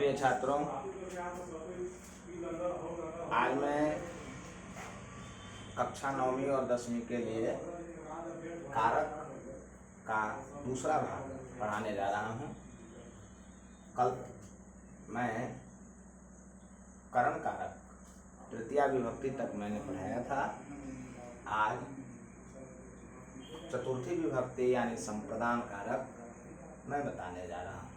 प्रिय छात्रों, आज मैं कक्षा 9वीं और 10वीं के लिए कारक का दूसरा भाग पढ़ाने जा रहा हूँ। कल मैं करण कारक तृतीया विभक्ति तक मैंने पढ़ाया था। आज चतुर्थी विभक्ति यानी संप्रदान कारक मैं बताने जा रहा हूँ।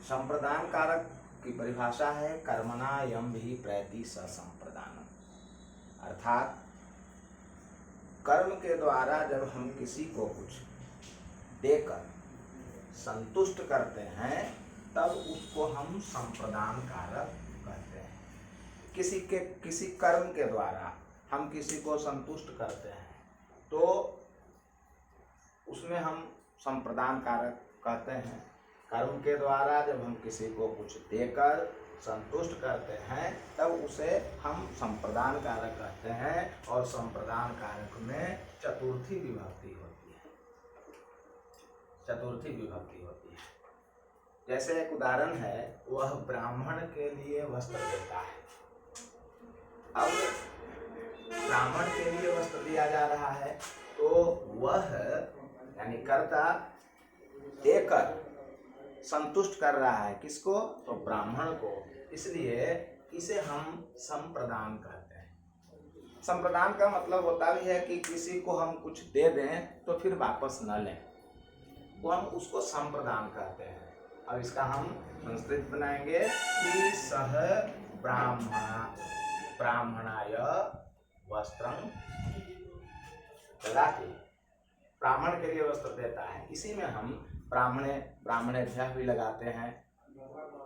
संप्रदान कारक की परिभाषा है कर्मणा यम भी प्रैति ससंप्रदानम, अर्थात कर्म के द्वारा जब हम किसी को कुछ देकर संतुष्ट करते हैं तब उसको हम संप्रदान कारक कहते हैं। किसी कर्म के द्वारा हम किसी को संतुष्ट करते हैं तो उसमें हम संप्रदान कारक कहते हैं। कर्म के द्वारा जब हम किसी को कुछ देकर संतुष्ट करते हैं तब उसे हम संप्रदान कारक कहते हैं। और संप्रदान कारक में चतुर्थी विभक्ति होती है। चतुर्थी विभक्ति होती है। जैसे एक उदाहरण है, वह ब्राह्मण के लिए वस्त्र देता है। अब ब्राह्मण के लिए वस्त्र दिया जा रहा है तो वह यानी कर्ता देकर संतुष्ट कर रहा है किसको? तो ब्राह्मण को। इसलिए इसे हम संप्रदान कहते हैं। संप्रदान का मतलब होता भी है कि किसी को हम कुछ दे दें तो फिर वापस न लें, वो हम उसको संप्रदान कहते हैं। अब इसका हम संस्कृत बनाएंगे कि सह ब्राह्मणाय वस्त्रं ददाति। ब्राह्मण के लिए वस्त्र देता है। इसी में हम ब्राह्मणेभ्यः भी लगाते हैं,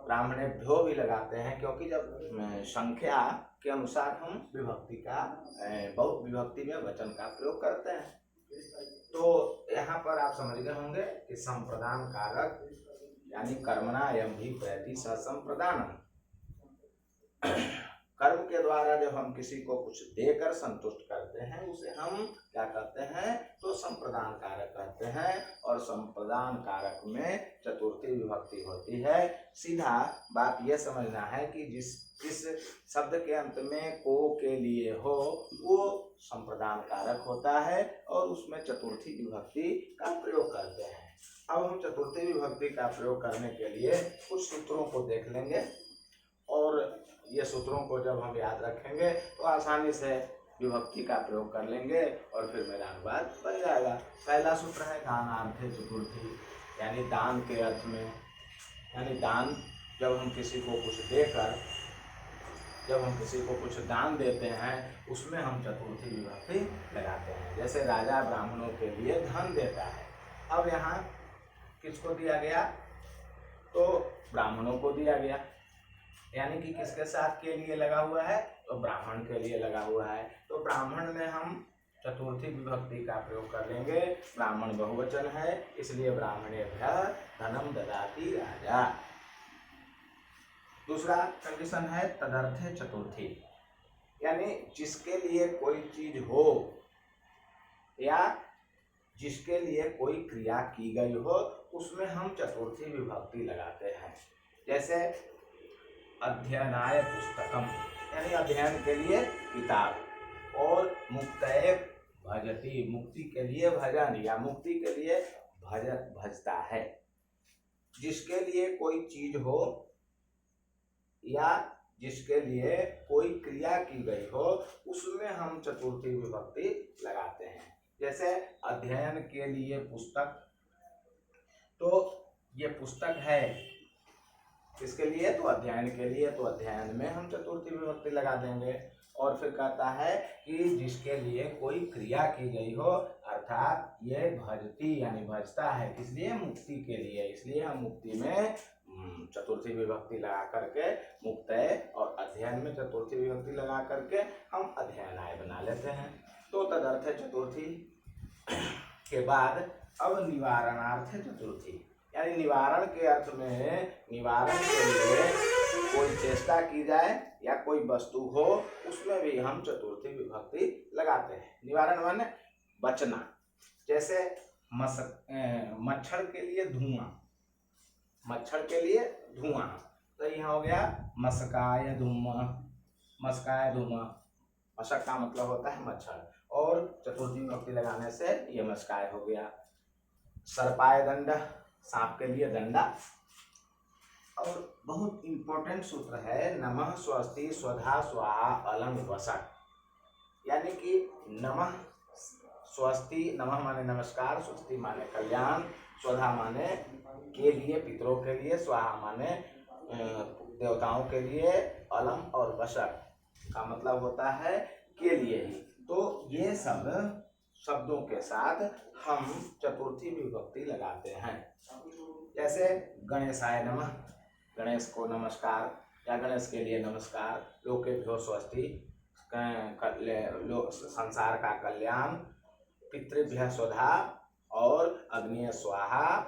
ब्राह्मणेभ्यो भी लगाते हैं, क्योंकि जब संख्या के अनुसार हम विभक्ति का बहुत विभक्ति में वचन का प्रयोग करते हैं। तो यहाँ पर आप समझ गए होंगे कि संप्रदान कारक यानी कर्मणा यम भी प्रैति ससंप्रदानम, कर्म के द्वारा जब हम किसी को कुछ देकर संतुष्ट करते हैं उसे हम क्या कहते हैं? तो संप्रदान कारक कहते हैं। और संप्रदान कारक में चतुर्थी विभक्ति होती है। सीधा बात यह समझना है कि जिस शब्द के अंत में को के लिए हो वो संप्रदान कारक होता है और उसमें चतुर्थी विभक्ति का प्रयोग करते हैं। अब हम चतुर्थी विभक्ति का प्रयोग करने के लिए कुछ सूत्रों को देख लेंगे और ये सूत्रों को जब हम याद रखेंगे तो आसानी से विभक्ति का प्रयोग कर लेंगे और फिर मेरा अनुवाद बन जाएगा। पहला सूत्र है दानार्थे चतुर्थी, यानी दान के अर्थ में, यानी दान जब हम किसी को कुछ देकर जब हम किसी को कुछ दान देते हैं उसमें हम चतुर्थी विभक्ति लगाते हैं। जैसे राजा ब्राह्मणों के लिए धन देता है। अब यहाँ किसको दिया गया? तो ब्राह्मणों को दिया गया, यानी कि किसके साथ के लिए लगा हुआ है? तो ब्राह्मण के लिए लगा हुआ है। तो ब्राह्मण में हम चतुर्थी विभक्ति का प्रयोग कर लेंगे। ब्राह्मण बहुवचन है इसलिए ब्राह्मणेभ्यः धनम ददाति राजा। दूसरा कंडीशन है तदर्थे चतुर्थी, यानी जिसके लिए कोई चीज हो या जिसके लिए कोई क्रिया की गई हो उसमें हम चतुर्थी विभक्ति लगाते हैं। जैसे अध्ययनाय पुस्तकम, यानी अध्ययन के लिए किताब, और मुक्तये भजति, मुक्ति के लिए भजन या मुक्ति के लिए भजता है। जिसके लिए कोई चीज हो या जिसके लिए कोई क्रिया की गई हो उसमें हम चतुर्थी विभक्ति लगाते हैं। जैसे अध्ययन के लिए पुस्तक, तो ये पुस्तक है किसके लिए? तो अध्ययन के लिए, तो अध्ययन में हम चतुर्थी विभक्ति लगा देंगे। और फिर कहता है कि जिसके लिए कोई क्रिया की गई हो, अर्थात ये भजती यानी भजता है, इसलिए मुक्ति के लिए, इसलिए हम मुक्ति में चतुर्थी विभक्ति लगा करके मुक्तये और अध्ययन में चतुर्थी विभक्ति लगा करके हम अध्ययनाय बना लेते हैं। तो तदर्थ चतुर्थी के बाद अब निवारणार्थ चतुर्थी, यानी निवारण के अर्थ में निवारण के लिए कोई चेष्टा की जाए या कोई वस्तु हो उसमें भी हम चतुर्थी विभक्ति लगाते हैं। निवारण माने बचना। जैसे मच्छर के लिए धुआं, मच्छर के लिए धुआं, तो यह हो गया मस्काय धूम। मस्काय धूम, मशक का मतलब होता है मच्छर, और चतुर्थी विभक्ति लगाने से ये मस्काय हो गया। सर्पाय दंड, सांप के लिए दंडा। और बहुत इंपॉर्टेंट सूत्र है नमः स्वस्ति स्वधा स्वाहा अलंग वसक, यानी कि नमः स्वस्ति, नमः माने नमस्कार, स्वस्ति माने कल्याण, स्वधा माने के लिए, पितरों के लिए, स्वाहा माने देवताओं के लिए, अलम और वशक का मतलब होता है के लिए ही। तो ये सब शब्दों के साथ हम चतुर्थी विभक्ति लगाते हैं। जैसे गणेशाय नमः, गणेश को नमस्कार या गणेश के लिए नमस्कार, लोकेभ्यो स्वस्ति, संसार का कल्याण, पितृभ्यः स्वधा और अग्नि स्वाहा,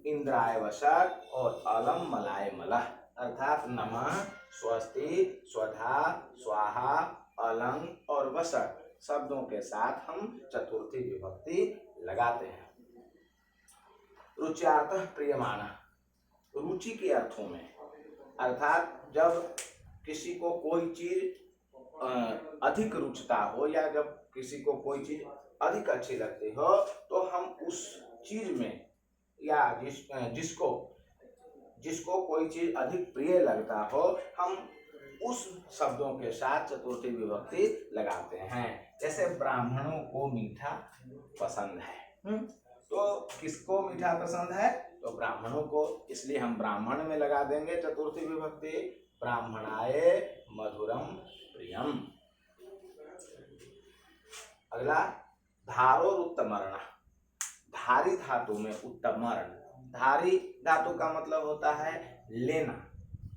इंद्राय वशक और अलम मलाय मलः, अर्थात नमः स्वस्ति स्वधा स्वाहा अलंग और वशक शब्दों के साथ हम चतुर्थी विभक्ति लगाते हैं। रुच्यार्थ प्रियमाण, रुचि के अर्थों में, अर्थात जब किसी को कोई चीज अधिक रुचता हो या जब किसी को कोई चीज अधिक अच्छी लगती हो, तो हम उस चीज में या जिसको कोई चीज अधिक प्रिय लगता हो, हम उस शब्दों के साथ चतुर्थी विभक्ति लगाते हैं। जैसे ब्राह्मणों को मीठा पसंद है, तो किसको मीठा पसंद है? तो ब्राह्मणों को, इसलिए हम ब्राह्मण में लगा देंगे चतुर्थी विभक्ति, ब्राह्मणाय मधुरम प्रियम। अगला धारोर उत्तमर्ण, धारी धातु में उत्तमर्ण, धारी धातु का मतलब होता है लेना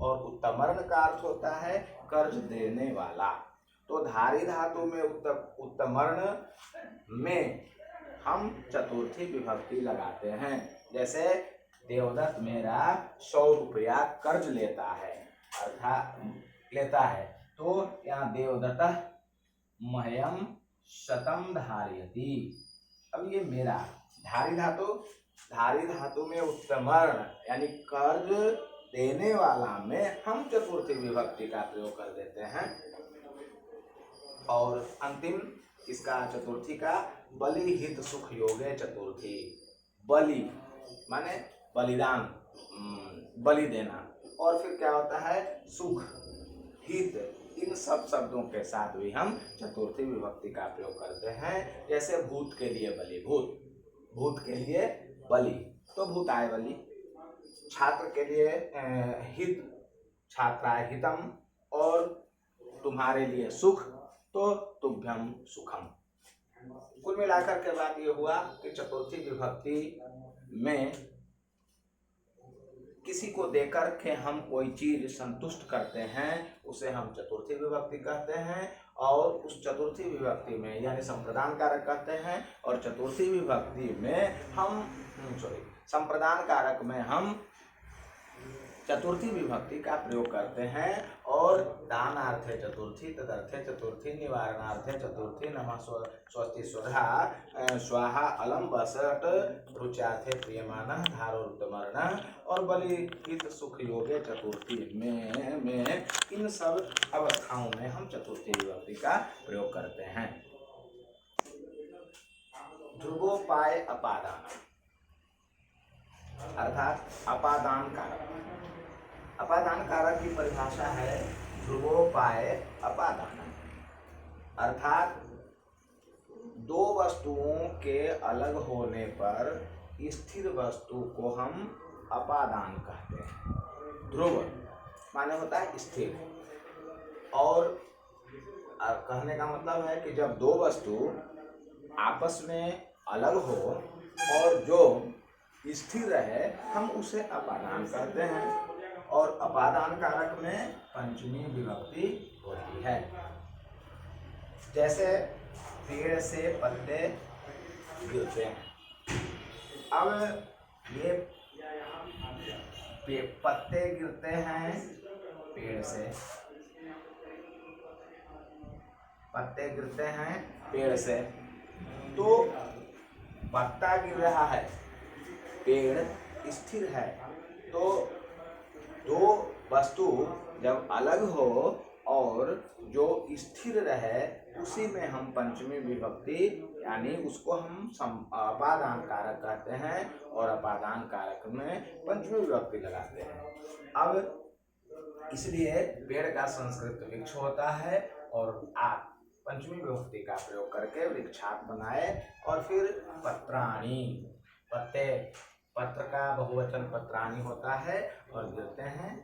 और उत्तमर्ण का अर्थ होता है कर्ज देने वाला। तो धारी धातु में उत्तमर्ण में हम चतुर्थी विभक्ति लगाते हैं। जैसे देवदत्त मेरा 100 रुपया कर्ज लेता है, अर्थात लेता है, तो यहाँ देवदत्त मह्यम शतम धारयति। अब ये मेरा धारी धातु में उत्तमर्ण यानी कर्ज देने वाला में हम चतुर्थी विभक्ति का प्रयोग कर देते हैं। और अंतिम इसका चतुर्थी का बलि हित सुख योगे चतुर्थी, बलि माने बलिदान, बलि देना, और फिर क्या होता है सुख हित, इन सब शब्दों के साथ भी हम चतुर्थी विभक्ति का प्रयोग करते हैं। जैसे भूत के लिए बलि, भूत के लिए बलि, तो भूताय बलि। छात्र के लिए हित, छात्राय हितम, और तुम्हारे लिए सुख, तो तुभ्यम सुखम। कुल मिलाकर के बात ये हुआ कि चतुर्थी विभक्ति में किसी को देकर के हम कोई चीज संतुष्ट करते हैं, उसे हम चतुर्थी विभक्ति कहते हैं। और उस चतुर्थी विभक्ति में यानी संप्रदान कारक कहते हैं, और चतुर्थी विभक्ति में हम संप्रदान कारक में हम चतुर्थी विभक्ति का प्रयोग करते हैं। और दानार्थे चतुर्थी, तदर्थे चतुर्थी, निवारणार्थे चतुर्थी, नमः स्वस्ति स्वधा स्वाहा अलम वसट, रुच्यार्थे प्रियमानः धारोरुत्तमर्णः, और बलि हित सुख योगे चतुर्थी में इन सब अवस्थाओं में हम चतुर्थी विभक्ति का प्रयोग करते हैं। ध्रुवोपाय अपादान, अर्थात अपादान कारक। अपादान कारक की परिभाषा है ध्रुवोपाय अपादान, अर्थात दो वस्तुओं के अलग होने पर स्थिर वस्तु को हम अपादान कहते हैं। ध्रुव माने होता है स्थिर, और कहने का मतलब है कि जब दो वस्तु आपस में अलग हो और जो स्थिर रहे, हम उसे अपादान कहते हैं। और अपादान कारक में पंचमी विभक्ति होती है। जैसे पेड़ से पत्ते गिरते हैं, अब ये पत्ते गिरते हैं पेड़ से, पत्ते गिरते हैं पेड़ से, तो पत्ता गिर रहा है, पेड़ स्थिर है, तो दो वस्तु जब अलग हो और जो स्थिर रहे उसी में हम पंचमी विभक्ति यानी उसको हम अपादान कारक कहते हैं और अपादान कारक में पंचमी विभक्ति लगाते हैं। अब इसलिए पेड़ का संस्कृत वृक्ष होता है और आप पंचमी विभक्ति का प्रयोग करके वृक्षात बनाए और फिर पत्राणी पत्ते पत्र का बहुवचन पत्राणी होता है और गिरते हैं।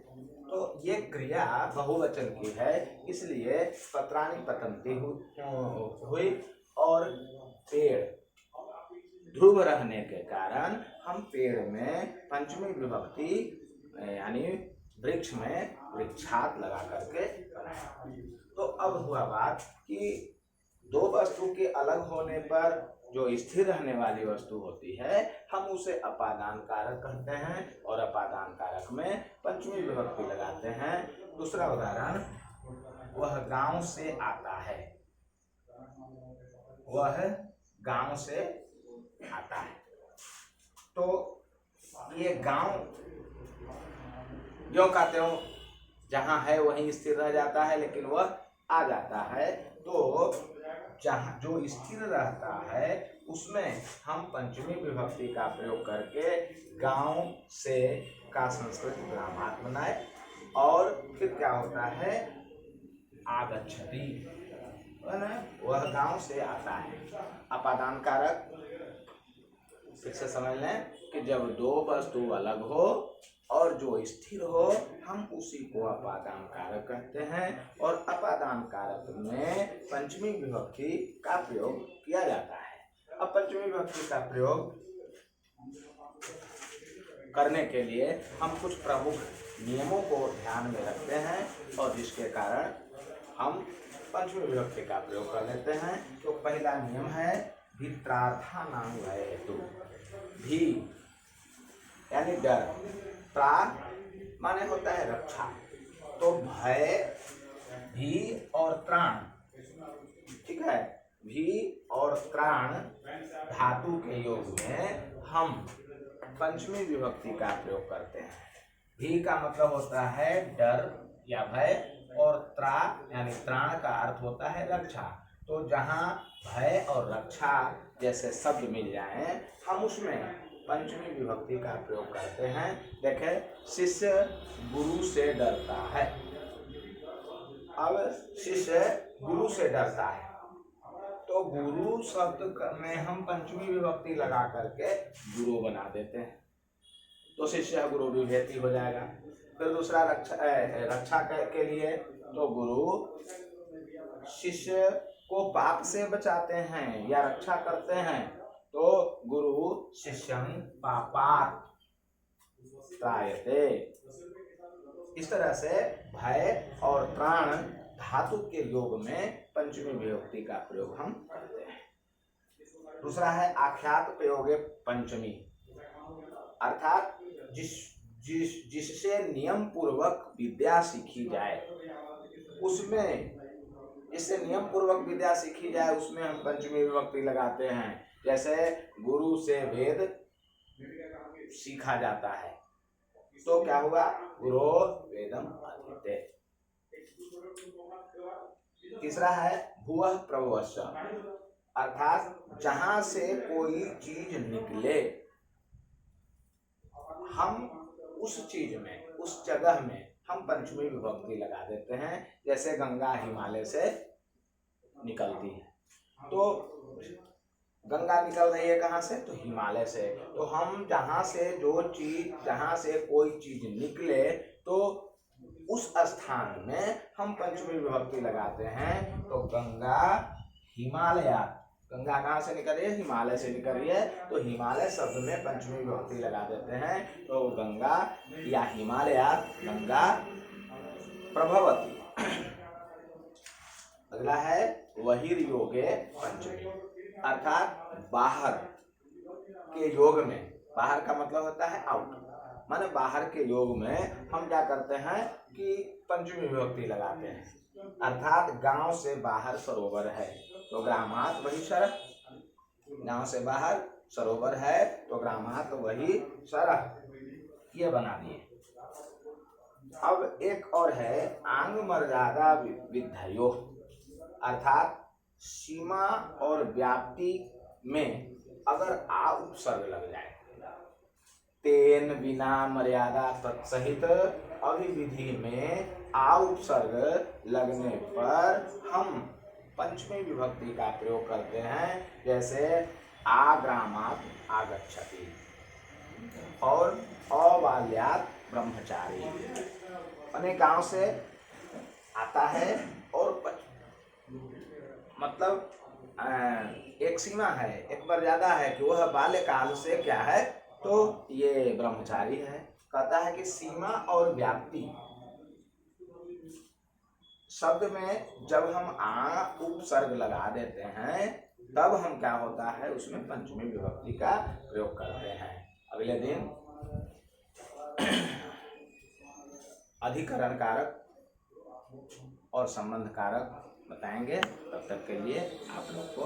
तो ये क्रिया बहुवचन की है इसलिए पत्राणी पतंती हुई और पेड़ ध्रुव रहने के कारण हम पेड़ में पंचमी विभक्ति यानी वृक्ष में वृक्षात लगा करके बनाए। तो अब हुआ बात कि दो वस्तु के अलग होने पर जो स्थिर रहने वाली वस्तु होती है हम उसे अपादान कारक कहते हैं और अपादान कारक में पंचमी विभक्ति लगाते हैं। दूसरा उदाहरण, वह गांव से आता है। वह गांव से आता है। तो ये गांव जो कहते हो जहां है वहीं स्थिर रह जाता है लेकिन वह आ जाता है। तो जहाँ जो स्थिर रहता है उसमें हम पंचमी विभक्ति का प्रयोग करके गांव से का संस्कृत ग्रामात बनाए और फिर क्या होता है आगच्छति, वह गांव से आता है। अपादान कारक फिर से समझ लें कि जब दो वस्तु अलग हो और जो स्थिर हो हम उसी को अपादान कारक कहते हैं और अपादान कारक में पंचमी विभक्ति का प्रयोग किया जाता है। अब पंचमी विभक्ति का प्रयोग करने के लिए हम कुछ प्रमुख नियमों को ध्यान में रखते हैं और जिसके कारण हम पंचमी विभक्ति का प्रयोग कर लेते हैं। तो पहला नियम है भित्रार्थानां भय हेतु। भी यानी डर, त्रा माने होता है रक्षा, तो भय भी और त्राण, ठीक है, भी और त्राण धातु के योग में हम पंचमी विभक्ति का प्रयोग करते हैं। भी का मतलब होता है डर या भय और त्रा यानी त्राण का अर्थ होता है रक्षा। तो जहाँ भय और रक्षा जैसे शब्द मिल जाएं हम उसमें पंचमी विभक्ति का प्रयोग करते हैं। देखें, शिष्य गुरु से डरता है। अब शिष्य गुरु से डरता है तो गुरु शब्द में हम पंचमी विभक्ति लगा करके गुरु बना देते हैं तो शिष्य गुरु विभेति हो जाएगा। फिर दूसरा रक्षा के लिए तो गुरु शिष्य को पाप से बचाते हैं या रक्षा करते हैं तो गुरु शिष्यं पापात् त्रायते। इस तरह से भय और त्राण धातु के योग में पंचमी विभक्ति का प्रयोग हम करते हैं। दूसरा है आख्यात प्रयोगे पंचमी, अर्थात जिससे नियम पूर्वक विद्या सीखी जाए उसमें, जिससे नियम पूर्वक विद्या सीखी जाए उसमें हम पंचमी विभक्ति लगाते हैं। जैसे गुरु से वेद सीखा जाता है तो क्या हुआ, गुरो वेदम अधीते। तीसरा है भुवः प्रभवश्च, अर्थात जहां से कोई चीज निकले हम उस चीज में, उस जगह में हम पंचमी विभक्ति लगा देते हैं। जैसे गंगा हिमालय से निकलती है तो गंगा निकल रही है कहाँ से, तो हिमालय से। तो हम जहाँ से जो चीज, जहाँ से कोई चीज निकले तो उस स्थान में हम पंचमी विभक्ति लगाते हैं। तो गंगा हिमालय, गंगा कहाँ से निकल रही है, हिमालय से निकल रही है तो हिमालय शब्द में पंचमी विभक्ति लगा देते हैं। तो गंगा या हिमालय गंगा प्रभवती। अगला है बहिर्योगे पंचमी, अर्थात बाहर के योग में, बाहर का मतलब होता है आउट, माने बाहर के योग में हम क्या करते हैं कि पंचमी विभक्ति लगाते हैं। अर्थात गांव से बाहर सरोवर है तो ग्रामात वही सरह, गांव से बाहर सरोवर है तो ग्रामात वही सरह। ये बना दिए। अब एक और है आंग मर्यादा विधयो, अर्थात सीमा और व्याप्ति में अगर आ उपसर्ग लग जाए, तेन बिना मर्यादा तत्सहित अभिविधि में आ उपसर्ग लगने पर हम पंचमी विभक्ति का प्रयोग करते हैं, जैसे आग्रामात आगच्छति और अबाल्यात ब्रह्मचारी। अनेक गांव से आता है और मतलब एक सीमा है, एक मर्यादा है कि वह बाल्यकाल से क्या है, तो ये ब्रह्मचारी है। कहता है कि सीमा और व्याप्ति शब्द में जब हम आ उपसर्ग लगा देते हैं तब हम क्या होता है उसमें पंचमी विभक्ति का प्रयोग करते हैं। अगले दिन अधिकरण कारक और संबंध कारक बताएंगे। तब तक के लिए आप लोग को